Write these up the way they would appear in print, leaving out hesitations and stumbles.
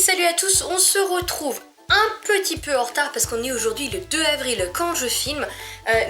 salut à tous, on se retrouve un petit peu en retard parce qu'on est aujourd'hui le 2 avril quand je filme,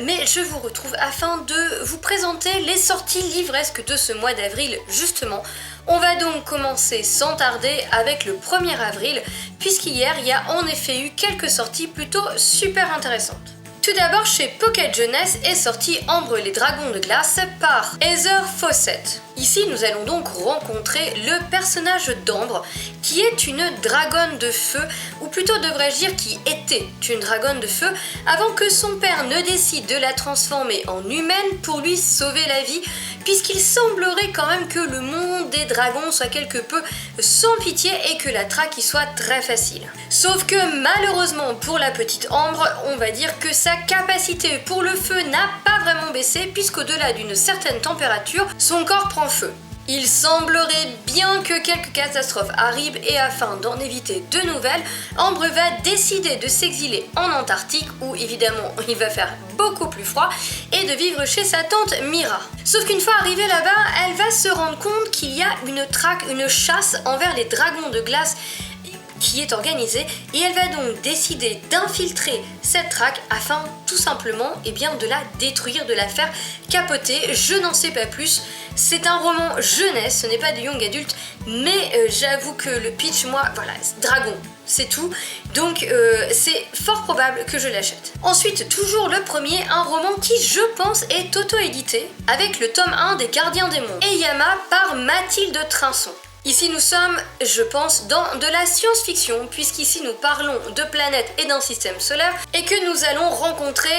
mais je vous retrouve afin de vous présenter les sorties livresques de ce mois d'avril justement. On va donc commencer sans tarder avec le 1er avril, puisqu'hier il y a en effet eu quelques sorties plutôt super intéressantes. Tout d'abord, chez Pocket Jeunesse est sorti Ambre les dragons de glace par Heather Fawcett. Ici, nous allons donc rencontrer le personnage d'Ambre, qui est une dragonne de feu, ou plutôt devrais-je dire qui était une dragonne de feu, avant que son père ne décide de la transformer en humaine pour lui sauver la vie, puisqu'il semblerait quand même que le monde des dragons soit quelque peu sans pitié et que la traque y soit très facile. Sauf que malheureusement pour la petite Ambre, on va dire que sa capacité pour le feu n'a pas vraiment baissé, puisqu'au-delà d'une certaine température, son corps prend feu. Il semblerait bien que quelques catastrophes arrivent et afin d'en éviter de nouvelles, Ambre va décider de s'exiler en Antarctique où évidemment il va faire beaucoup plus froid et de vivre chez sa tante Mira. Sauf qu'une fois arrivée là-bas, elle va se rendre compte qu'il y a une traque, une chasse envers les dragons de glace qui est organisée et elle va donc décider d'infiltrer cette traque afin tout simplement de la détruire, de la faire capoter. Je n'en sais pas plus. C'est un roman jeunesse, ce n'est pas du young adulte, mais j'avoue que le pitch, moi, voilà, dragon, c'est tout. Donc c'est fort probable que je l'achète. Ensuite, toujours le premier, un roman qui, je pense, est auto-édité avec le tome 1 des Gardiens des Mondes, Eyama par Mathilde Trinçon. Ici nous sommes, je pense, dans de la science-fiction, puisqu'ici nous parlons de planètes et d'un système solaire, et que nous allons rencontrer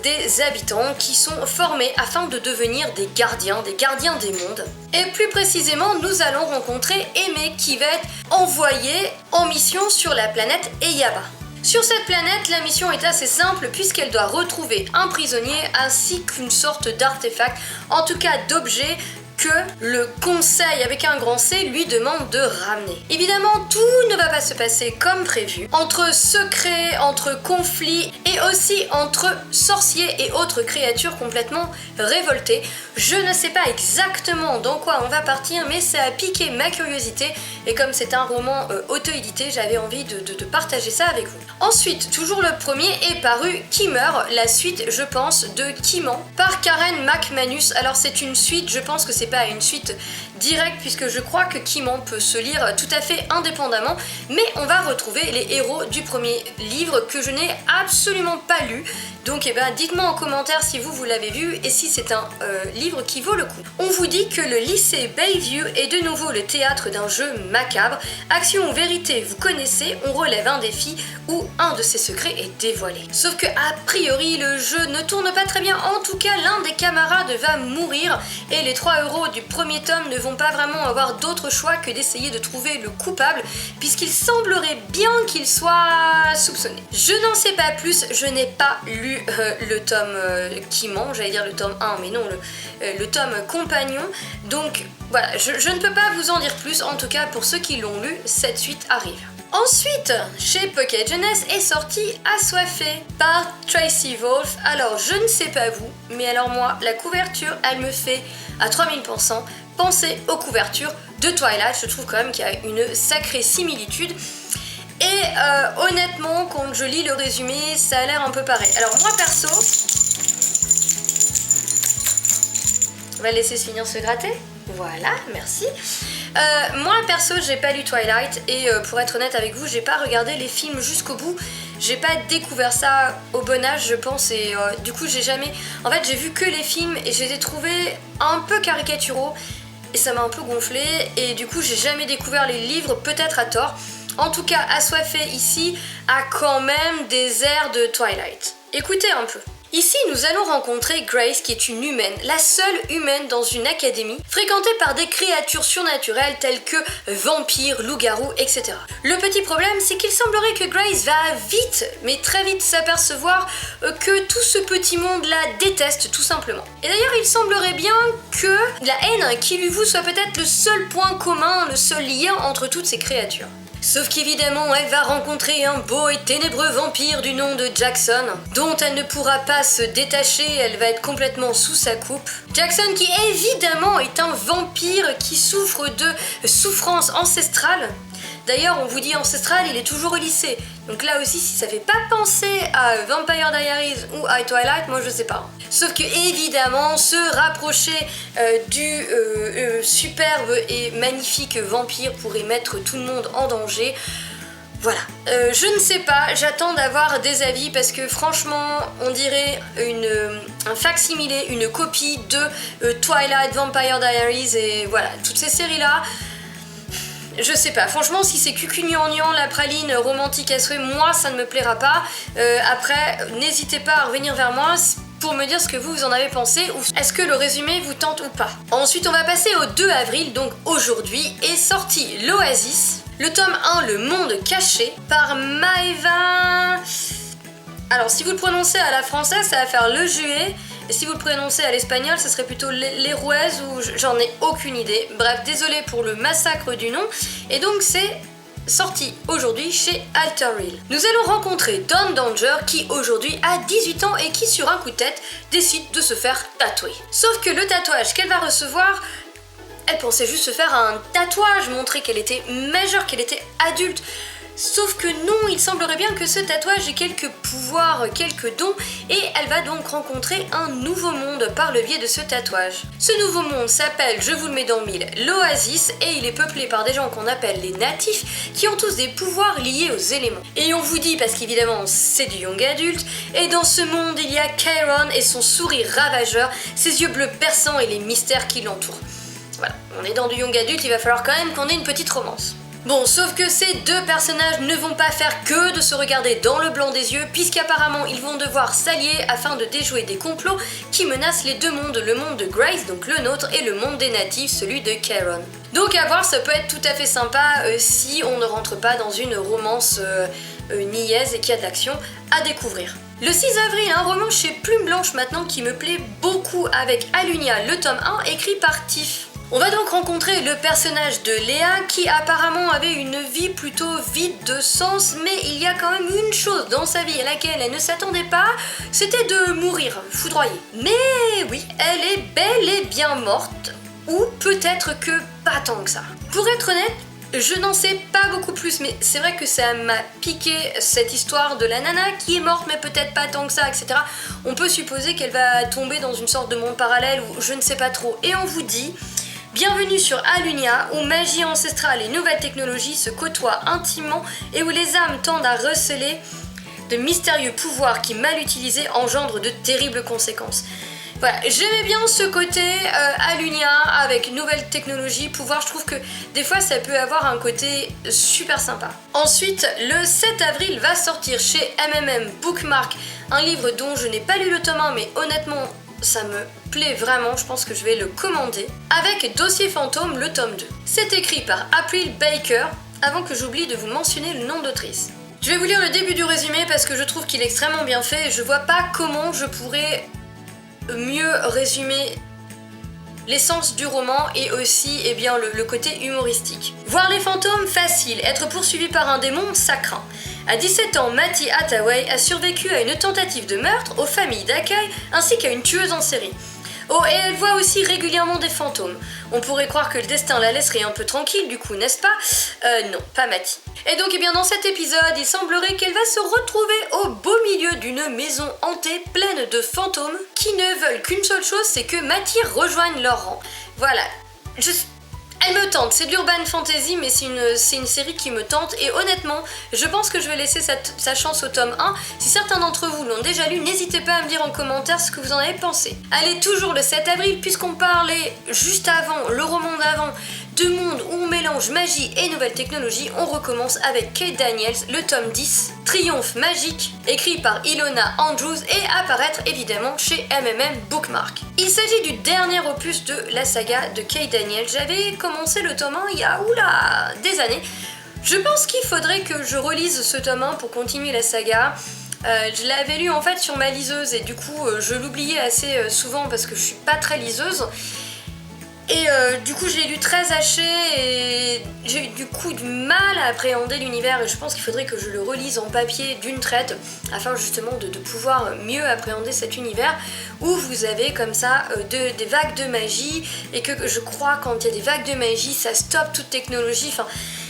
des habitants qui sont formés afin de devenir des gardiens des mondes. Et plus précisément, nous allons rencontrer Aimé qui va être envoyé en mission sur la planète Eyama. Sur cette planète, la mission est assez simple puisqu'elle doit retrouver un prisonnier ainsi qu'une sorte d'artefact, en tout cas d'objet, que le conseil avec un grand C lui demande de ramener. Évidemment, tout ne va pas se passer comme prévu. Entre secrets, entre conflits et aussi entre sorciers et autres créatures complètement révoltées. Je ne sais pas exactement dans quoi on va partir, mais ça a piqué ma curiosité et comme c'est un roman auto-édité, j'avais envie de partager ça avec vous. Ensuite, toujours le premier est paru Qui meurt, la suite, je pense, de Kiman par Karen McManus. Alors c'est une suite, je pense que c'est pas une suite directe puisque je crois que Kiman peut se lire tout à fait indépendamment, mais on va retrouver les héros du premier livre que je n'ai absolument pas lu. Donc dites-moi en commentaire si vous l'avez vu et si c'est un livre qui vaut le coup. On vous dit que le lycée Bayview est de nouveau le théâtre d'un jeu macabre. Action ou vérité, vous connaissez, on relève un défi où un de ses secrets est dévoilé. Sauf que a priori le jeu ne tourne pas très bien, en tout cas l'un des camarades va mourir et les 3 héros du premier tome ne vont pas vraiment avoir d'autre choix que d'essayer de trouver le coupable puisqu'il semblerait bien qu'il soit soupçonné. Je n'en sais pas plus, je n'ai pas lu le tome Kiman, j'allais dire le tome 1 mais non, le tome compagnon, donc voilà, je ne peux pas vous en dire plus, en tout cas pour ceux qui l'ont lu, cette suite arrive. Ensuite, chez Pocket Jeunesse est sorti Assoiffé par Tracy Wolff. Alors je ne sais pas vous, mais alors moi, la couverture, elle me fait à 3000% penser aux couvertures de Twilight. Je trouve quand même qu'il y a une sacrée similitude. Et honnêtement, quand je lis le résumé, ça a l'air un peu pareil. Alors moi perso, on va laisser se finir se gratter. Voilà, merci. Moi perso, j'ai pas lu Twilight et pour être honnête avec vous, j'ai pas regardé les films jusqu'au bout. J'ai pas découvert ça au bon âge, je pense, et du coup j'ai jamais... En fait, j'ai vu que les films et je les ai trouvés un peu caricaturaux et ça m'a un peu gonflé et du coup j'ai jamais découvert les livres, peut-être à tort. En tout cas, Assoiffé ici a quand même des airs de Twilight. Écoutez un peu. Ici, nous allons rencontrer Grace qui est une humaine, la seule humaine dans une académie, fréquentée par des créatures surnaturelles telles que vampires, loups-garous, etc. Le petit problème, c'est qu'il semblerait que Grace va vite, mais très vite s'apercevoir que tout ce petit monde la déteste tout simplement. Et d'ailleurs, il semblerait bien que la haine qui lui voue soit peut-être le seul point commun, le seul lien entre toutes ces créatures. Sauf qu'évidemment, elle va rencontrer un beau et ténébreux vampire du nom de Jackson, dont elle ne pourra pas se détacher, elle va être complètement sous sa coupe. Jackson qui évidemment est un vampire qui souffre de souffrances ancestrales. D'ailleurs, on vous dit Ancestral, il est toujours au lycée. Donc là aussi, si ça fait pas penser à Vampire Diaries ou à Twilight, moi je sais pas. Sauf que évidemment, se rapprocher du superbe et magnifique vampire pourrait mettre tout le monde en danger. Voilà, je ne sais pas, j'attends d'avoir des avis parce que franchement, on dirait un fac-similé, une copie de Twilight, Vampire Diaries et voilà, toutes ces séries-là. Je sais pas, franchement, si c'est cucugnangnang, la praline romantique à souhait, moi ça ne me plaira pas. Après, n'hésitez pas à revenir vers moi pour me dire ce que vous en avez pensé ou est-ce que le résumé vous tente ou pas. Ensuite, on va passer au 2 avril, donc aujourd'hui, est sorti l'Oasis. Le tome 1, Le Monde Caché, par Maeva... Alors, si vous le prononcez à la française, ça va faire Le Juet. Et si vous le prononcez à l'espagnol, ça serait plutôt l'Héroise ou j'en ai aucune idée. Bref, désolé pour le massacre du nom. Et donc, c'est sorti aujourd'hui chez Alter Real. Nous allons rencontrer Dawn Danger qui aujourd'hui a 18 ans et qui, sur un coup de tête, décide de se faire tatouer. Sauf que le tatouage qu'elle va recevoir... Elle pensait juste se faire un tatouage, montrer qu'elle était majeure, qu'elle était adulte. Sauf que non, il semblerait bien que ce tatouage ait quelques pouvoirs, quelques dons, et elle va donc rencontrer un nouveau monde par le biais de ce tatouage. Ce nouveau monde s'appelle, je vous le mets dans le mille, l'Oasis, et il est peuplé par des gens qu'on appelle les natifs, qui ont tous des pouvoirs liés aux éléments. Et on vous dit, parce qu'évidemment c'est du young adulte, et dans ce monde il y a Chiron et son sourire ravageur, ses yeux bleus perçants et les mystères qui l'entourent. Voilà, on est dans du young adulte, il va falloir quand même qu'on ait une petite romance. Bon, sauf que ces deux personnages ne vont pas faire que de se regarder dans le blanc des yeux, puisqu'apparemment ils vont devoir s'allier afin de déjouer des complots qui menacent les deux mondes, le monde de Grace, donc le nôtre, et le monde des natifs, celui de Chiron. Donc à voir, ça peut être tout à fait sympa si on ne rentre pas dans une romance niaise et qui a de l'action à découvrir. Le 6 avril, un roman chez Plume Blanche maintenant qui me plaît beaucoup avec Alunia, le tome 1, écrit par Tiff. On va donc rencontrer le personnage de Léa qui apparemment avait une vie plutôt vide de sens, mais il y a quand même une chose dans sa vie à laquelle elle ne s'attendait pas, c'était de mourir, foudroyée. Mais oui, elle est bel et bien morte, ou peut-être que pas tant que ça. Pour être honnête, je n'en sais pas beaucoup plus, mais c'est vrai que ça m'a piqué cette histoire de la nana qui est morte, mais peut-être pas tant que ça, etc. On peut supposer qu'elle va tomber dans une sorte de monde parallèle ou je ne sais pas trop. Et on vous dit... Bienvenue sur Alunia, où magie ancestrale et nouvelles technologies se côtoient intimement et où les âmes tendent à receler de mystérieux pouvoirs qui, mal utilisés, engendrent de terribles conséquences. Voilà, j'aimais bien ce côté Alunia avec nouvelles technologies, pouvoir, je trouve que des fois ça peut avoir un côté super sympa. Ensuite, le 7 avril va sortir chez MMM Bookmark, un livre dont je n'ai pas lu le tome 1, mais honnêtement, ça me plaît vraiment, je pense que je vais le commander, avec Dossier Fantôme, le tome 2. C'est écrit par April Baker, avant que j'oublie de vous mentionner le nom d'autrice. Je vais vous lire le début du résumé parce que je trouve qu'il est extrêmement bien fait et je vois pas comment je pourrais mieux résumer l'essence du roman et aussi le côté humoristique. Voir les fantômes, facile. Être poursuivi par un démon, ça craint. À 17 ans, Matty Hathaway a survécu à une tentative de meurtre, aux familles d'accueil ainsi qu'à une tueuse en série. Oh, et elle voit aussi régulièrement des fantômes. On pourrait croire que le destin la laisserait un peu tranquille du coup, n'est-ce pas? Non, pas Matty. Et donc, dans cet épisode, il semblerait qu'elle va se retrouver au beau milieu d'une maison hantée pleine de fantômes qui ne veulent qu'une seule chose, c'est que Matty rejoigne leur rang. Voilà. Elle me tente, c'est de l'urban fantasy, mais c'est une série qui me tente et honnêtement, je pense que je vais laisser sa chance au tome 1. Si certains d'entre vous l'ont déjà lu, n'hésitez pas à me dire en commentaire ce que vous en avez pensé. Allez, toujours le 7 avril, puisqu'on parlait juste avant, le roman d'avant, de monde où on mélange magie et nouvelles technologies, on recommence avec Kate Daniels, le tome 10, Triomphe magique, écrit par Ilona Andrews et apparaître évidemment chez MMM Bookmark. Il s'agit du dernier opus de la saga de Kate Daniels. J'avais commencé le tome 1 il y a des années. Je pense qu'il faudrait que je relise ce tome 1 pour continuer la saga. Je l'avais lu en fait sur ma liseuse et du coup je l'oubliais assez souvent parce que je suis pas très liseuse. Et du coup je l'ai lu très haché et j'ai eu du coup du mal à appréhender l'univers et je pense qu'il faudrait que je le relise en papier d'une traite afin justement de pouvoir mieux appréhender cet univers où vous avez comme ça des vagues de magie et que je crois quand il y a des vagues de magie ça stoppe toute technologie, enfin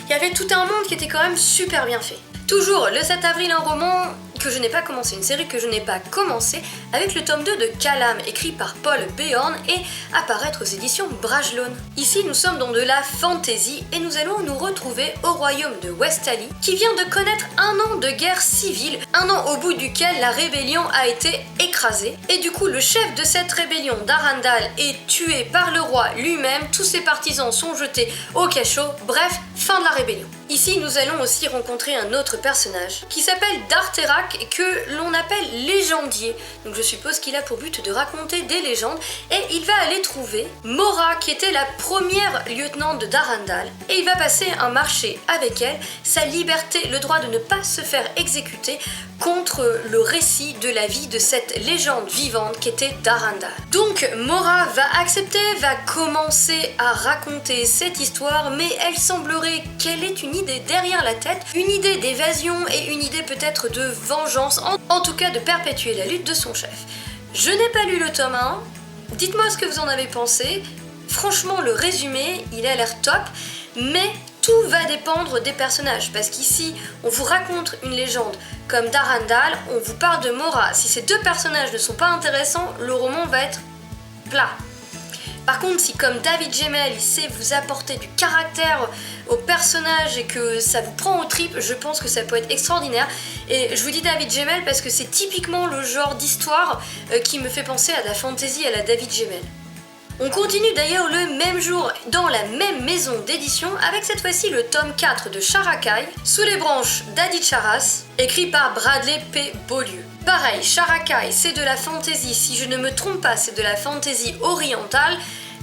Il y avait tout un monde qui était quand même super bien fait. Toujours le 7 avril, un roman que je n'ai pas commencé, une série que je n'ai pas commencé, avec le tome 2 de Calam, écrit par Paul Beorn et apparaître aux éditions Brajlon. Ici, nous sommes dans de la fantasy et nous allons nous retrouver au royaume de Westalie, qui vient de connaître un an de guerre civile, un an au bout duquel la rébellion a été écrasée. Et du coup, le chef de cette rébellion, Darandal, est tué par le roi lui-même, tous ses partisans sont jetés au cachot, bref, fin de la rébellion. Ici, nous allons aussi rencontrer un autre personnage qui s'appelle Darterak, que l'on appelle légendier. Donc je suppose qu'il a pour but de raconter des légendes et il va aller trouver Mora, qui était la première lieutenante de Darandal, et il va passer un marché avec elle, sa liberté, le droit de ne pas se faire exécuter contre le récit de la vie de cette légende vivante qu'était Darandal. Donc Mora va accepter, va commencer à raconter cette histoire, mais elle semblerait qu'elle ait une idée derrière la tête, une idée d'évasion et une idée peut-être de vengeance, en tout cas de perpétuer la lutte de son chef. Je n'ai pas lu le tome 1, dites-moi ce que vous en avez pensé. Franchement, le résumé, il a l'air top, mais tout va dépendre des personnages, parce qu'ici, on vous raconte une légende comme Darandal, on vous parle de Mora. Si ces deux personnages ne sont pas intéressants, le roman va être plat. Par contre, si comme David Gemmell, il sait vous apporter du caractère au personnage et que ça vous prend aux tripes, je pense que ça peut être extraordinaire. Et je vous dis David Gemmell parce que c'est typiquement le genre d'histoire qui me fait penser à la fantasy à la David Gemmell. On continue d'ailleurs le même jour dans la même maison d'édition avec cette fois-ci le tome 4 de Sharakai, Sous les branches d'Adi Charas, écrit par Bradley P. Beaulieu. Pareil, Sharakai, c'est de la fantasy, si je ne me trompe pas, c'est de la fantasy orientale,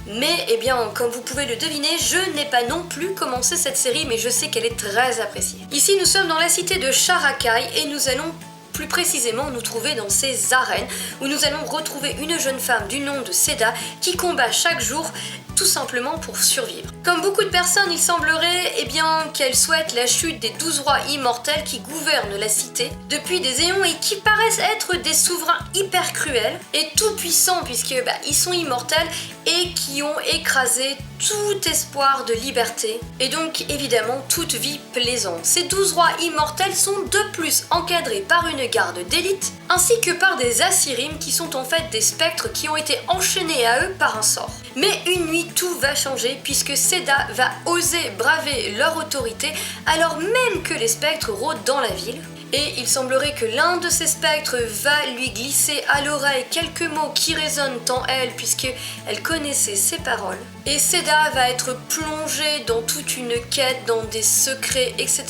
mais eh bien, comme vous pouvez le deviner, je n'ai pas non plus commencé cette série, mais je sais qu'elle est très appréciée. Ici, nous sommes dans la cité de Sharakai et nous allons plus précisément nous trouver dans ces arènes où nous allons retrouver une jeune femme du nom de Seda qui combat chaque jour tout simplement pour survivre. Comme beaucoup de personnes, il semblerait bien qu'elle souhaite la chute des 12 rois immortels qui gouvernent la cité depuis des éons et qui paraissent être des souverains hyper cruels et tout puissants puisque ils sont immortels et qui ont écrasé tout espoir de liberté et donc évidemment toute vie plaisante. Ces 12 rois immortels sont de plus encadrés par une garde d'élite ainsi que par des Assyrim qui sont en fait des spectres qui ont été enchaînés à eux par un sort. Mais une nuit, tout va changer puisque Seda va oser braver leur autorité alors même que les spectres rôdent dans la ville. Et il semblerait que l'un de ces spectres va lui glisser à l'oreille quelques mots qui résonnent en elle puisqu'elle connaissait ses paroles. Et Seda va être plongée dans toute une quête, dans des secrets, etc.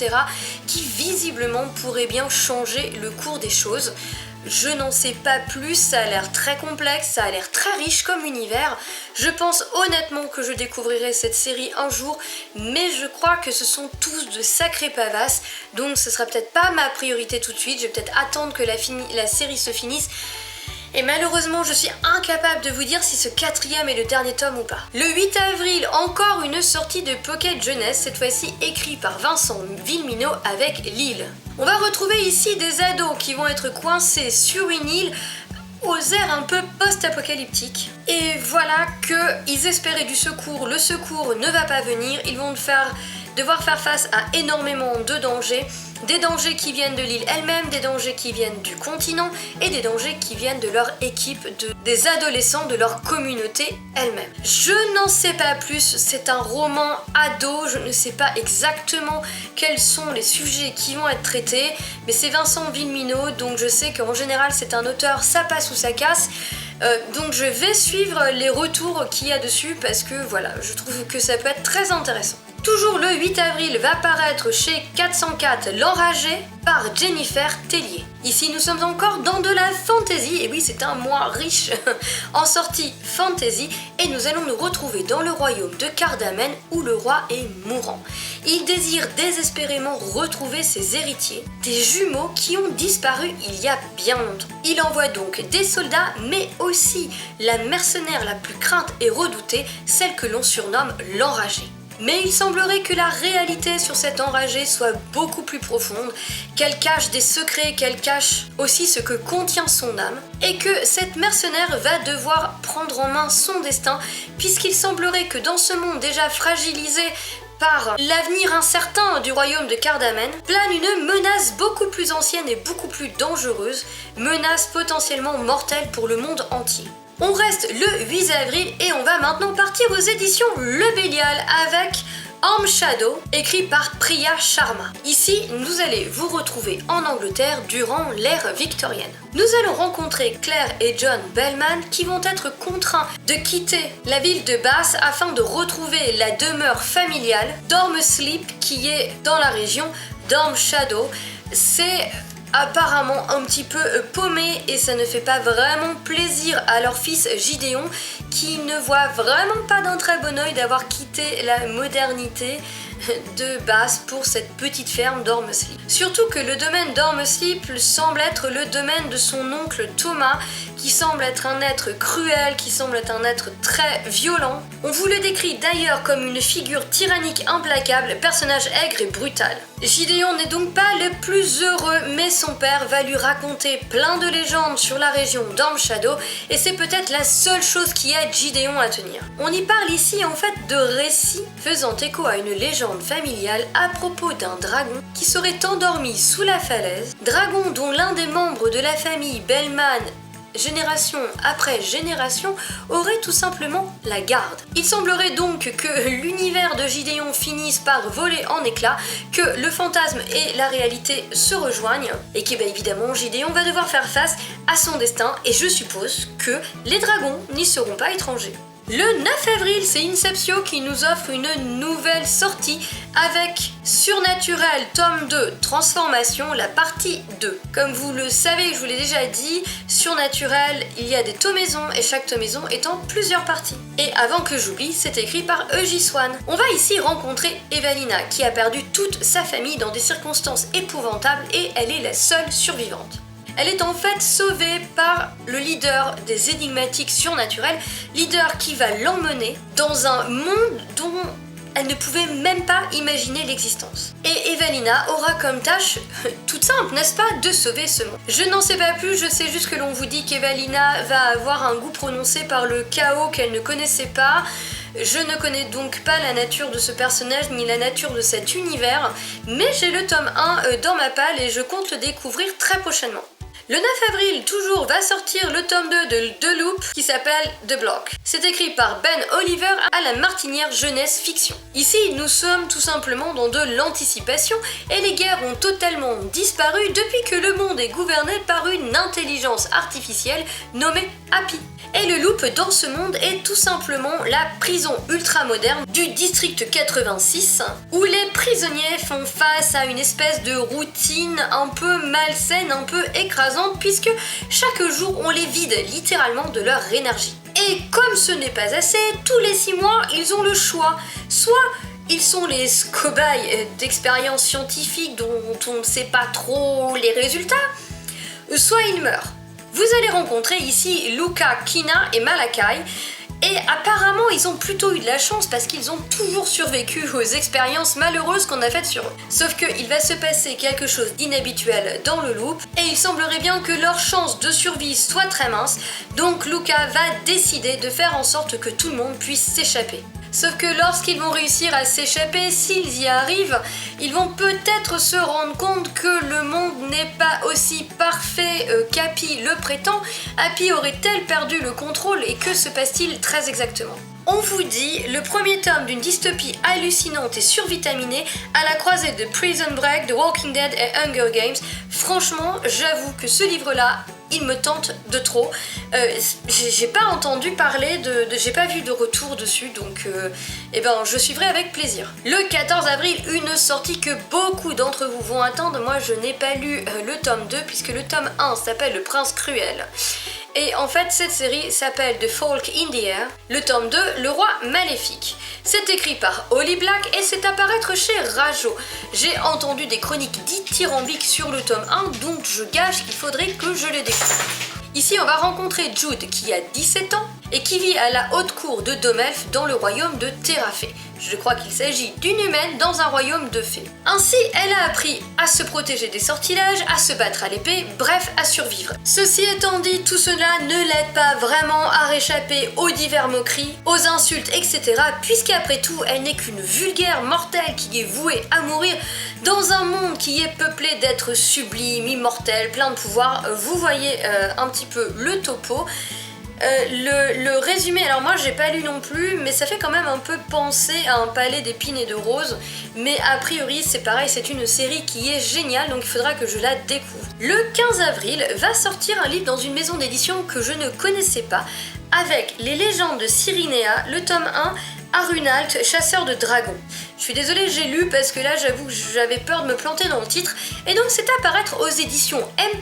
qui visiblement pourraient bien changer le cours des choses. Je n'en sais pas plus, ça a l'air très complexe, ça a l'air très riche comme univers. Je pense honnêtement que je découvrirai cette série un jour, mais je crois que ce sont tous de sacrés pavasses, donc ce sera peut-être pas ma priorité tout de suite, je vais peut-être attendre que la série se finisse. Et malheureusement, je suis incapable de vous dire si ce quatrième est le dernier tome ou pas. Le 8 avril, encore une sortie de Pocket Jeunesse, cette fois-ci écrit par Vincent Villeminot avec Lille. On va retrouver ici des ados qui vont être coincés sur une île aux airs un peu post-apocalyptiques. Et voilà qu'ils espéraient du secours, le secours ne va pas venir, ils vont devoir faire face à énormément de dangers. Des dangers qui viennent de l'île elle-même, des dangers qui viennent du continent et des dangers qui viennent de leur équipe, des adolescents, de leur communauté elle-même. Je n'en sais pas plus, c'est un roman ado, je ne sais pas exactement quels sont les sujets qui vont être traités, mais c'est Vincent Villeminot, donc je sais qu'en général c'est un auteur, ça passe ou ça casse. Donc je vais suivre les retours qu'il y a dessus parce que voilà, je trouve que ça peut être très intéressant. Toujours le 8 avril va paraître chez 404 L'Enragé par Jennifer Tellier. Ici nous sommes encore dans de la fantasy, et oui c'est un mois riche en sorties fantasy, et nous allons nous retrouver dans le royaume de Cardamen où le roi est mourant. Il désire désespérément retrouver ses héritiers, des jumeaux qui ont disparu il y a bien longtemps. Il envoie donc des soldats, mais aussi la mercenaire la plus crainte et redoutée, celle que l'on surnomme l'Enragé. Mais il semblerait que la réalité sur cette enragée soit beaucoup plus profonde, qu'elle cache des secrets, qu'elle cache aussi ce que contient son âme, et que cette mercenaire va devoir prendre en main son destin, puisqu'il semblerait que dans ce monde déjà fragilisé par l'avenir incertain du royaume de Cardamen, plane une menace beaucoup plus ancienne et beaucoup plus dangereuse, menace potentiellement mortelle pour le monde entier. On reste le 8 avril et on va maintenant partir aux éditions Le Bélial avec Arm Shadow, écrit par Priya Sharma. Ici, vous allez vous retrouver en Angleterre durant l'ère victorienne. Nous allons rencontrer Claire et John Bellman qui vont être contraints de quitter la ville de Bath afin de retrouver la demeure familiale d'Ormsleep qui est dans la région d'Arm Shadow. C'est apparemment un petit peu paumé et ça ne fait pas vraiment plaisir à leur fils Gideon qui ne voit vraiment pas d'un très bon oeil d'avoir quitté la modernité de Bath pour cette petite ferme d'Ormsleep. Surtout que le domaine d'Ormsleep semble être le domaine de son oncle Thomas qui semble être un être cruel, qui semble être un être très violent. On vous le décrit d'ailleurs comme une figure tyrannique implacable, personnage aigre et brutal. Gideon n'est donc pas le plus heureux, mais son père va lui raconter plein de légendes sur la région d'Arm Shadow et c'est peut-être la seule chose qui aide Gideon à tenir. On y parle ici en fait de récits faisant écho à une légende familiale à propos d'un dragon qui serait endormi sous la falaise, dragon dont l'un des membres de la famille Bellman génération après génération, aurait tout simplement la garde. Il semblerait donc que l'univers de Gideon finisse par voler en éclats, que le fantasme et la réalité se rejoignent, et que évidemment Gideon va devoir faire face à son destin, et je suppose que les dragons n'y seront pas étrangers. Le 9 avril, c'est Inceptio qui nous offre une nouvelle sortie avec Surnaturel tome 2 Transformation, la partie 2. Comme vous le savez, je vous l'ai déjà dit, Surnaturel, il y a des tomaisons et chaque tomaison est en plusieurs parties. Et avant que j'oublie, c'est écrit par E.J. Swan. On va ici rencontrer Evalina qui a perdu toute sa famille dans des circonstances épouvantables et elle est la seule survivante. Elle est en fait sauvée par le leader des énigmatiques surnaturels, leader qui va l'emmener dans un monde dont elle ne pouvait même pas imaginer l'existence. Et Evalina aura comme tâche, toute simple, n'est-ce pas, de sauver ce monde. Je n'en sais pas plus, je sais juste que l'on vous dit qu'Evalina va avoir un goût prononcé par le chaos qu'elle ne connaissait pas. Je ne connais donc pas la nature de ce personnage ni la nature de cet univers, mais j'ai le tome 1 dans ma palle et je compte le découvrir très prochainement. Le 9 avril, toujours, va sortir le tome 2 de The Loop qui s'appelle The Block. C'est écrit par Ben Oliver à la Martinière Jeunesse Fiction. Ici, nous sommes tout simplement dans de l'anticipation et les guerres ont totalement disparu depuis que le monde est gouverné par une intelligence artificielle nommée Happy. Et le Loop dans ce monde est tout simplement la prison ultramoderne du district 86 où les prisonniers font face à une espèce de routine un peu malsaine, un peu écrasante puisque chaque jour on les vide littéralement de leur énergie. Et comme ce n'est pas assez, tous les 6 mois ils ont le choix, soit ils sont les cobayes d'expériences scientifiques dont on ne sait pas trop les résultats, soit ils meurent. Vous allez rencontrer ici Luca, Kina et Malakai et apparemment ils ont plutôt eu de la chance parce qu'ils ont toujours survécu aux expériences malheureuses qu'on a faites sur eux. Sauf qu'il va se passer quelque chose d'inhabituel dans le loop et il semblerait bien que leur chance de survie soit très mince, donc Luca va décider de faire en sorte que tout le monde puisse s'échapper. Sauf que lorsqu'ils vont réussir à s'échapper, s'ils y arrivent, ils vont peut-être se rendre compte que le monde n'est pas aussi parfait qu'Happy le prétend. Happy aurait-elle perdu le contrôle et que se passe-t-il très exactement ? On vous dit le premier tome d'une dystopie hallucinante et survitaminée à la croisée de Prison Break, The Walking Dead et Hunger Games. Franchement, j'avoue que ce livre-là, il me tente de trop. J'ai pas entendu parler j'ai pas vu de retour dessus, donc je suivrai avec plaisir. Le 14 avril, une sortie que beaucoup d'entre vous vont attendre. Moi, je n'ai pas lu le tome 2 puisque le tome 1 s'appelle Le Prince Cruel. Et en fait, cette série s'appelle The Folk in the Air. Le tome 2, Le Roi Maléfique. C'est écrit par Holly Black et c'est à paraître chez Rajo. J'ai entendu des chroniques dithyrambiques sur le tome 1, donc je gage qu'il faudrait que je le découvre. Ici, on va rencontrer Jude qui a 17 ans et qui vit à la haute cour de Domelf dans le royaume de Terrafé. Je crois qu'il s'agit d'une humaine dans un royaume de fées. Ainsi, elle a appris à se protéger des sortilèges, à se battre à l'épée, bref, à survivre. Ceci étant dit, tout cela ne l'aide pas vraiment à réchapper aux divers moqueries, aux insultes, etc. puisqu'après tout, elle n'est qu'une vulgaire mortelle qui est vouée à mourir dans un monde qui est peuplé d'êtres sublimes, immortels, plein de pouvoirs. Vous voyez un petit peu le topo. Le résumé, alors moi j'ai pas lu non plus, mais ça fait quand même un peu penser à un palais d'épines et de roses, mais a priori c'est pareil, c'est une série qui est géniale, donc il faudra que je la découvre. Le 15 avril va sortir un livre dans une maison d'édition que je ne connaissais pas, avec Les légendes de Cyrinéa, le tome 1, Arunalt, chasseur de dragons. Je suis désolée, j'ai lu parce que là j'avoue que j'avais peur de me planter dans le titre, et donc c'est à paraître aux éditions M+,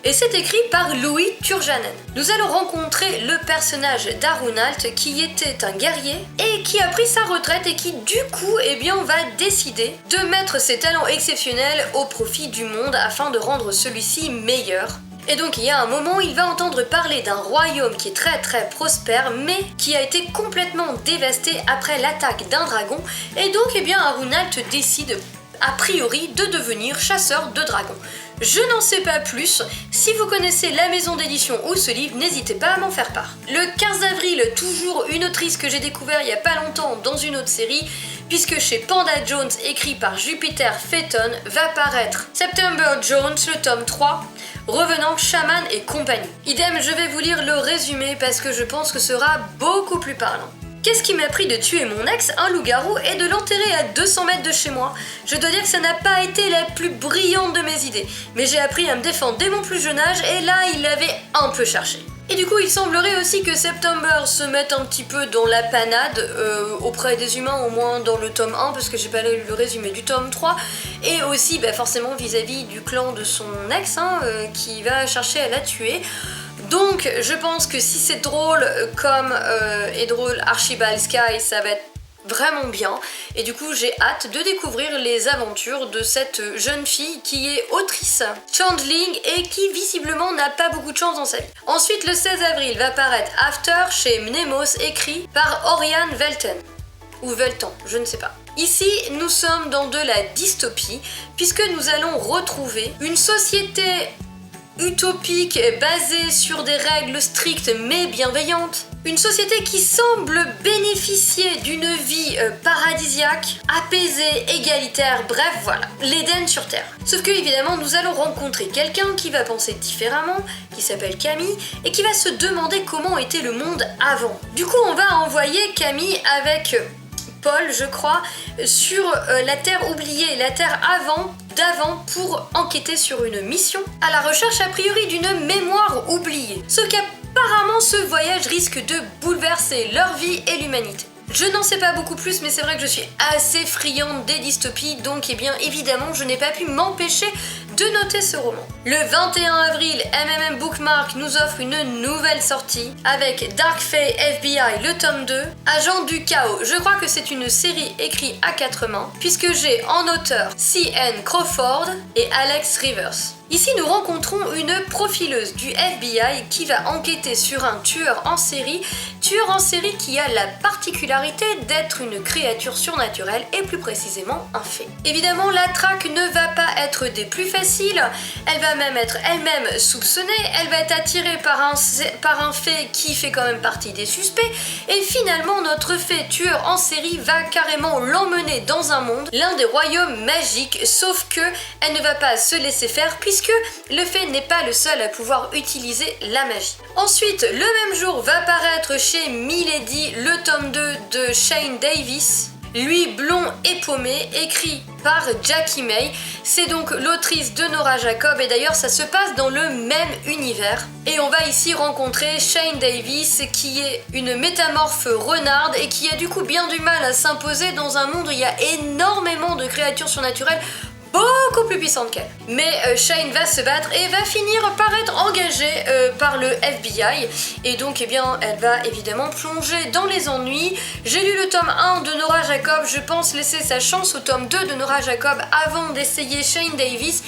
et c'est écrit par Louis Turjanen. Nous allons rencontrer le personnage d'Arunalt qui était un guerrier et qui a pris sa retraite et qui du coup va décider de mettre ses talents exceptionnels au profit du monde afin de rendre celui-ci meilleur. Et donc il y a un moment, il va entendre parler d'un royaume qui est très prospère, mais qui a été complètement dévasté après l'attaque d'un dragon, et donc Arunalt décide a priori de devenir chasseur de dragons. Je n'en sais pas plus, si vous connaissez la maison d'édition ou ce livre, n'hésitez pas à m'en faire part. Le 15 avril, toujours une autrice que j'ai découvert il y a pas longtemps dans une autre série, puisque chez Panda Jones, écrit par Jupiter Phaeton, va paraître September Jones, le tome 3, Revenant, Shaman et compagnie. Idem, je vais vous lire le résumé parce que je pense que ce sera beaucoup plus parlant. Qu'est-ce qui m'a pris de tuer mon ex, un loup-garou, et de l'enterrer à 200 mètres de chez moi? Je dois dire que ça n'a pas été la plus brillante de mes idées, mais j'ai appris à me défendre dès mon plus jeune âge, et là, il avait un peu cherché. Et du coup, il semblerait aussi que September se mette un petit peu dans la panade auprès des humains, au moins dans le tome 1, parce que j'ai pas lu le résumé du tome 3, et aussi forcément vis-à-vis du clan de son ex, qui va chercher à la tuer. Donc je pense que si c'est drôle comme est drôle Archibald Sky, ça va être vraiment bien, et du coup j'ai hâte de découvrir les aventures de cette jeune fille qui est autrice changeling et qui visiblement n'a pas beaucoup de chance dans sa vie. Ensuite, le 16 avril va paraître After chez Mnemos, écrit par Oriane Velten ou Veltan, je ne sais pas. Ici, nous sommes dans de la dystopie puisque nous allons retrouver une société utopique basée sur des règles strictes mais bienveillantes. Une société qui semble bénéficier d'une vie paradisiaque, apaisée, égalitaire, bref voilà, l'Éden sur Terre. Sauf que évidemment nous allons rencontrer quelqu'un qui va penser différemment, qui s'appelle Camille, et qui va se demander comment était le monde avant. Du coup on va envoyer Camille avec Paul, je crois, sur la Terre oubliée, la Terre d'avant pour enquêter sur une mission à la recherche a priori d'une mémoire oubliée. Ce qu'apparemment ce voyage risque de bouleverser leur vie et l'humanité. Je n'en sais pas beaucoup plus, mais c'est vrai que je suis assez friande des dystopies, donc évidemment je n'ai pas pu m'empêcher de noter ce roman. Le 21 avril, MMM Bookmark nous offre une nouvelle sortie avec Dark Fae FBI, le tome 2, Agent du Chaos. Je crois que c'est une série écrite à quatre mains, puisque j'ai en auteur C.N. Crawford et Alex Rivers. Ici, nous rencontrons une profileuse du FBI qui va enquêter sur un tueur en série qui a la particularité d'être une créature surnaturelle et plus précisément un fée. Évidemment, la traque ne va pas être des plus faciles, elle va même être elle-même soupçonnée, elle va être attirée par un fée qui fait quand même partie des suspects, et finalement notre fée tueur en série va carrément l'emmener dans un monde, l'un des royaumes magiques, sauf que elle ne va pas se laisser faire puisque le fée n'est pas le seul à pouvoir utiliser la magie. Ensuite, le même jour va paraître chez Milady le tome 2 de Shane Davis, lui blond et paumé, écrit par Jackie May. C'est donc l'autrice de Nora Jacob et d'ailleurs ça se passe dans le même univers. Et on va ici rencontrer Shane Davis qui est une métamorphe renarde et qui a du coup bien du mal à s'imposer dans un monde où il y a énormément de créatures surnaturelles beaucoup plus puissante qu'elle. Mais Shane va se battre et va finir par être engagée par le FBI, et donc elle va évidemment plonger dans les ennuis. J'ai lu le tome 1 de Nora Jacob, je pense laisser sa chance au tome 2 de Nora Jacob avant d'essayer Shane Davis,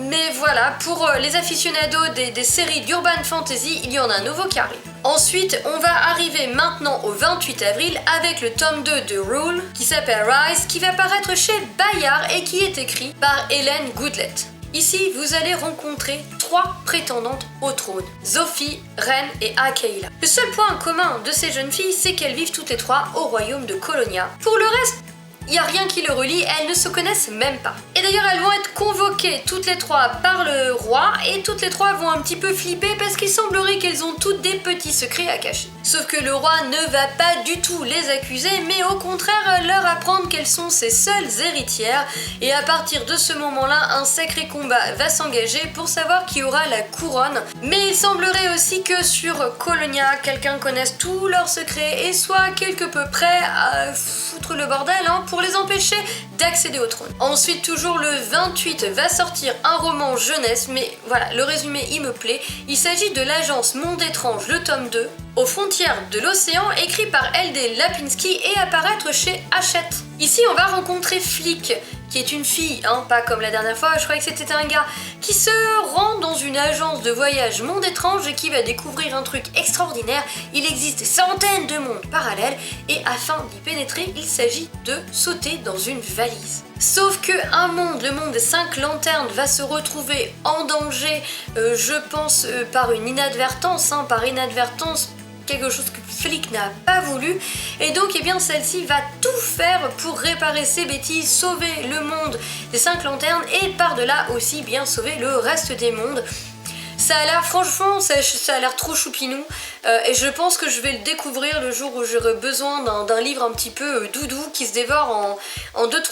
Mais voilà, pour les aficionados des séries d'Urban Fantasy, il y en a un nouveau qui arrive. Ensuite, on va arriver maintenant au 28 avril avec le tome 2 de Rule qui s'appelle Rise, qui va paraître chez Bayard et qui est écrit par Hélène Goodlet. Ici, vous allez rencontrer 3 prétendantes au trône, Zophie, Ren et Akeila. Le seul point commun de ces jeunes filles, c'est qu'elles vivent toutes les 3 au royaume de Colonia. Pour le reste, il n'y a rien qui le relie, elles ne se connaissent même pas. Et d'ailleurs, elles vont être convoquées toutes les 3 par le roi et toutes les 3 vont un petit peu flipper parce qu'il semblerait qu'elles ont toutes des petits secrets à cacher. Sauf que le roi ne va pas du tout les accuser, mais au contraire leur apprendre qu'elles sont ses seules héritières. Et à partir de ce moment-là, un sacré combat va s'engager pour savoir qui aura la couronne. Mais il semblerait aussi que sur Colonia, quelqu'un connaisse tous leurs secrets et soit quelque peu prêt à foutre le bordel pour les empêcher d'accéder au trône. Ensuite, toujours le 28 va sortir un roman jeunesse, mais voilà, le résumé il me plaît. Il s'agit de l'agence Monde Étrange, le tome 2, aux frontières de l'océan, écrit par L.D. Lapinski et apparaître chez Hachette. Ici, on va rencontrer Flick, qui est une fille, pas comme la dernière fois, je croyais que c'était un gars, qui se rend dans une agence de voyage Monde Étrange et qui va découvrir un truc extraordinaire. Il existe des centaines de mondes parallèles et afin d'y pénétrer, il s'agit de sauter dans une valise. Sauf que un monde, le monde des 5 lanternes, va se retrouver en danger, je pense par une inadvertance, quelque chose que Flick n'a pas voulu, et donc celle-ci va tout faire pour réparer ses bêtises, sauver le monde des 5 lanternes et par-delà aussi bien sauver le reste des mondes. Ça a l'air, franchement, ça a l'air trop choupinou et je pense que je vais le découvrir le jour où j'aurai besoin d'un livre un petit peu doudou qui se dévore en 2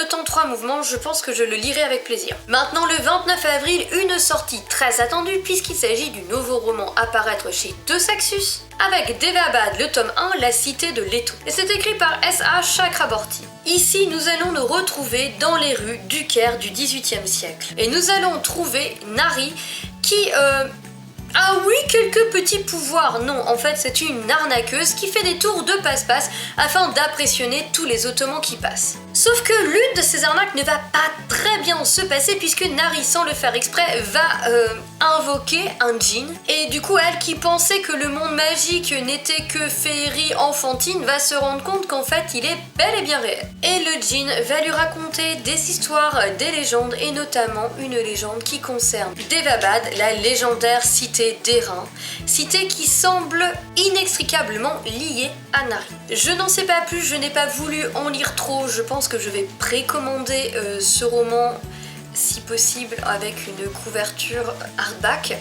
temps 3 mouvements. Je pense que je le lirai avec plaisir. Maintenant, le 29 avril, une sortie très attendue puisqu'il s'agit du nouveau roman à paraître chez De Saxus avec Devabad, le tome 1, La Cité de Leto. Et c'est écrit par S.A. Chakraborty. Ici, nous allons nous retrouver dans les rues du Caire du XVIIIe siècle. Et nous allons trouver Nari qui ah oui, quelques petits pouvoirs. Non, en fait, c'est une arnaqueuse qui fait des tours de passe-passe afin d'impressionner tous les Ottomans qui passent. Sauf que l'une de ces arnaques ne va pas très bien se passer puisque Nari, sans le faire exprès, va invoquer un djinn. Et du coup, elle qui pensait que le monde magique n'était que féerie enfantine va se rendre compte qu'en fait, il est bel et bien réel. Et le djinn va lui raconter des histoires, des légendes et notamment une légende qui concerne Devabad, la légendaire cité d'Airain, cité qui semble inextricablement liée à Nari. Je n'en sais pas plus, je n'ai pas voulu en lire trop, je pense que je vais précommander ce roman si possible avec une couverture hardback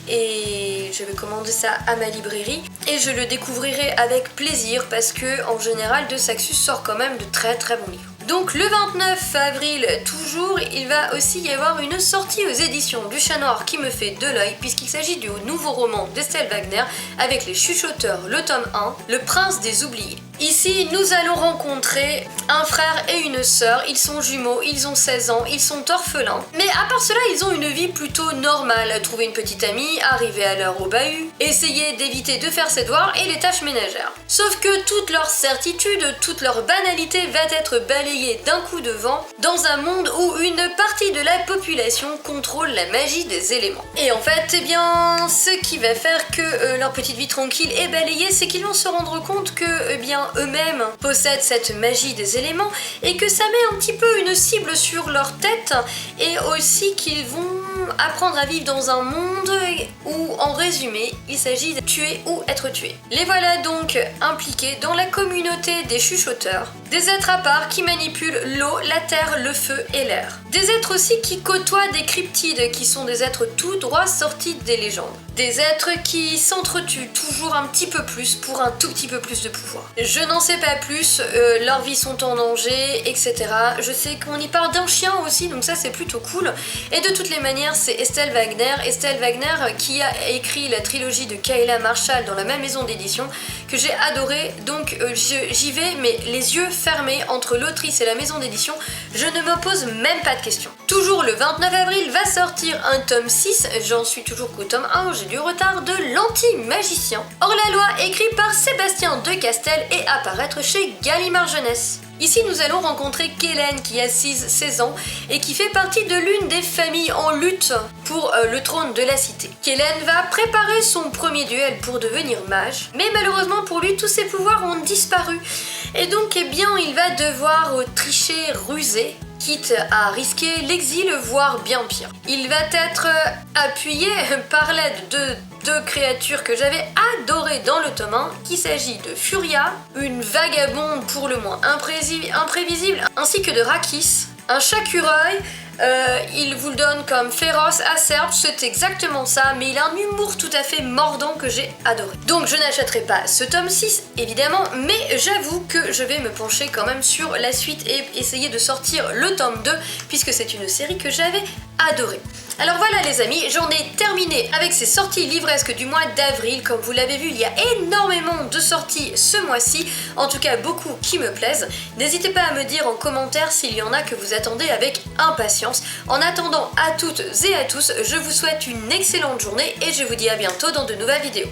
et je vais commander ça à ma librairie et je le découvrirai avec plaisir parce que en général De Saxus sort quand même de très très bons livres. Donc le 29 avril, toujours, il va aussi y avoir une sortie aux éditions du Chat Noir qui me fait de l'œil puisqu'il s'agit du nouveau roman d'Estelle Wagner avec Les Chuchoteurs, le tome 1, Le Prince des Oubliés. Ici, nous allons rencontrer un frère et une sœur, ils sont jumeaux, ils ont 16 ans, ils sont orphelins. Mais à part cela, ils ont une vie plutôt normale. Trouver une petite amie, arriver à l'heure au bahut, essayer d'éviter de faire ses devoirs et les tâches ménagères. Sauf que toute leur certitude, toute leur banalité va être balayée d'un coup de vent dans un monde où une partie de la population contrôle la magie des éléments. Et en fait, ce qui va faire que leur petite vie tranquille est balayée, c'est qu'ils vont se rendre compte que, eux-mêmes possèdent cette magie des éléments et que ça met un petit peu une cible sur leur tête et aussi qu'ils vont apprendre à vivre dans un monde où, en résumé, il s'agit de tuer ou être tué. Les voilà donc impliqués dans la communauté des chuchoteurs, des êtres à part qui manipulent l'eau, la terre, le feu et l'air. Des êtres aussi qui côtoient des cryptides qui sont des êtres tout droit sortis des légendes. Des êtres qui s'entretuent toujours un petit peu plus pour un tout petit peu plus de pouvoir. Je n'en sais pas plus, leurs vies sont en danger, etc. Je sais qu'on y parle d'un chien aussi, donc ça c'est plutôt cool. Et de toutes les manières, c'est Estelle Wagner qui a écrit la trilogie de Kayla Marshall dans la même maison d'édition, que j'ai adoré, donc j'y vais mais les yeux fermés entre l'autrice et la maison d'édition, je ne me pose même pas de questions. Toujours le 29 avril va sortir un tome 6, j'en suis toujours qu'au tome 1, j'ai du retard, de l'Anti-Magicien. Hors-la-loi, écrit par Sébastien Decastel et apparaître chez Gallimard Jeunesse. Ici, nous allons rencontrer Kellen qui a 16 ans et qui fait partie de l'une des familles en lutte pour le trône de la cité. Kellen va préparer son premier duel pour devenir mage, mais malheureusement pour lui, tous ses pouvoirs ont disparu. Et donc, eh bien, il va devoir tricher, ruser, quitte à risquer l'exil, voire bien pire. Il va être appuyé par l'aide de deux créatures que j'avais adorées dans le tome 1, qu'il s'agit de Furia, une vagabonde pour le moins imprévisible, ainsi que de Rakis, un chat-cureuil. Il vous le donne comme féroce, acerbe, c'est exactement ça, mais il a un humour tout à fait mordant que j'ai adoré. Donc je n'achèterai pas ce tome 6, évidemment, mais j'avoue que je vais me pencher quand même sur la suite et essayer de sortir le tome 2, puisque c'est une série que j'avais adorée. Alors voilà les amis, j'en ai terminé avec ces sorties livresques du mois d'avril. Comme vous l'avez vu, il y a énormément de sorties ce mois-ci, en tout cas beaucoup qui me plaisent. N'hésitez pas à me dire en commentaire s'il y en a que vous attendez avec impatience. En attendant, à toutes et à tous, je vous souhaite une excellente journée et je vous dis à bientôt dans de nouvelles vidéos.